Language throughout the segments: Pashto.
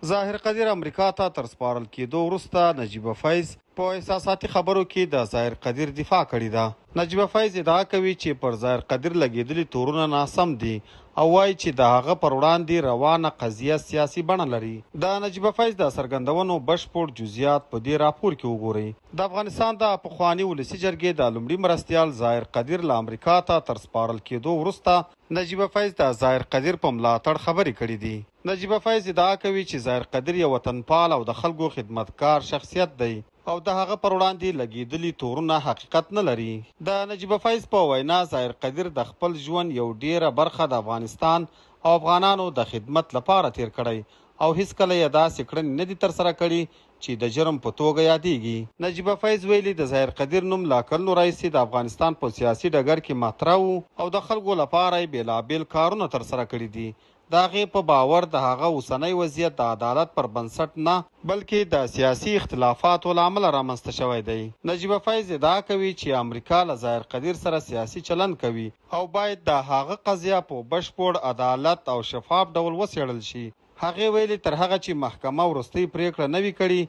ظاهر قدیر امریکا ته تر سپارل کېدو وروسته نجیبه فیض په احساساتي خبرو کې د ظاهر قدیر دفاع کړې ده. نجیبه فیض ادعا کوي چې پر ظاهر قدیر لګېدلي تورونه ناسم دي او وایي چې د هغه پر وړاندې روانه قضیه سیاسي بڼه لري. د نجیبه فیض د څرګندونو بشپړ جزئیات په دې راپور کې وګورئ. د افغانستان د پخواني ولسي جرګې د لومړي مرستیال ظاهر قدیر له امریکا ته تر سپارل کېدو وروسته نجیبه فیض د ظاهر قدیر په ملاتړ خبرې کړې دي. نجیبه فیض ادعا کوي چې ظاهر قدیر یو وطنپال او د خلکو خدمتکار شخصیت دی او د هغه پر وړاندې لګېدلي تورونه حقیقت نه لري. د نجیبه فیض په وینا ظاهر قدیر د خپل ژوند یو ډیره برخه د افغانستان او افغانانو د خدمت لپاره تیر کړی او هیڅکله یې داسې کړنې نه دي ترسره کړي چې د جرم په توګه یادېږي. نجیبه فیض ویلي د ظاهر قدیر نوم لا کلونو راهیسې د افغانستان په سیاسي ډګر کې مطرح و او د خلکو لپاره یې بېلابېل کارونه ترسره کړي دي. د هغې په باور د هغه اوسنی وضعیت د عدالت پر بنسټ نه بلکې د سیاسي اختلافاتو له امله رامنځته شوی دی. نجیبه فیض ادعا کوي چې امریکا له ظاهر قدیر سره سیاسي چلند کوي او باید د هغه قضیه په بشپړ عدالت او شفاف ډول وڅېړل شي. هغې ویلي تر هغه چې محکمه وروستۍ پریکړه نه وي کړې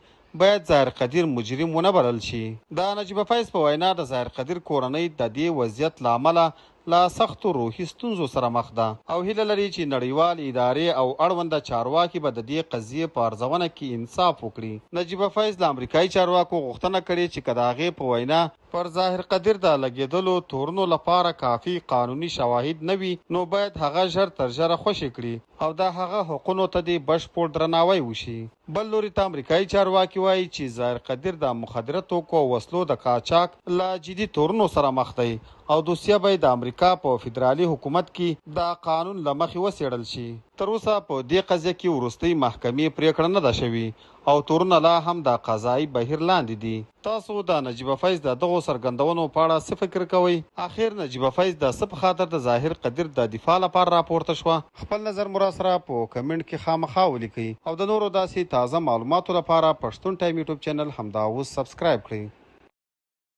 باید ظاهر قدیر مجرم ونه بلل شي. د نجیبه فیض په وینا د ظاهر قدیر کورنۍ د دې وضعیت له امله له سختو روحي ستونزو سره مخ ده او هیله لري چې نړیوال ادارې او اړونده چارواکي به د دې قضیې په ارزونه کې انصاف وکړي. نجیبه فیض له امریکایي چارواکو غوښتنه کړې چې که د هغې په وینا پر ظاهر قدیر د لګېدلو تورنو لپاره کافي قانوني شواهد نه وي نو باید هغه ژر تر ژره خوشي کړي او د هغه حقونو ته دې بشپړ درناوی وشي. بل لوري ته امریکایي چارواکي وایي چې ظاهر قدیر د مخدره توکو او وسلو د قاچاق له جدي تورنو سره مخ دی او دوسیه به د امریکا په فدرالي حکومت کې د قانون له مخې وڅېړل شي. تر اوسه په دې قضیه کې وروستۍ محکمې پریکړه نه ده شوې او تورونه لا هم د قضایي بهیر لاندې دي. تاسو د نجیبه فیض د دغو څرګندونو په اړه څه فکر کوئ؟ اخر نجیبه فیض د څه په خاطر د ظاهر قدیر د دفاع لپاره راپورته شوه؟ خپل نظر مو راسره په کمنټ کې خامخا ولیکئ او د نورو داسې تازه معلوماتو لپاره پښتون ټایم یوټیوب چینل همدا اوس سبسکرایب کړئ.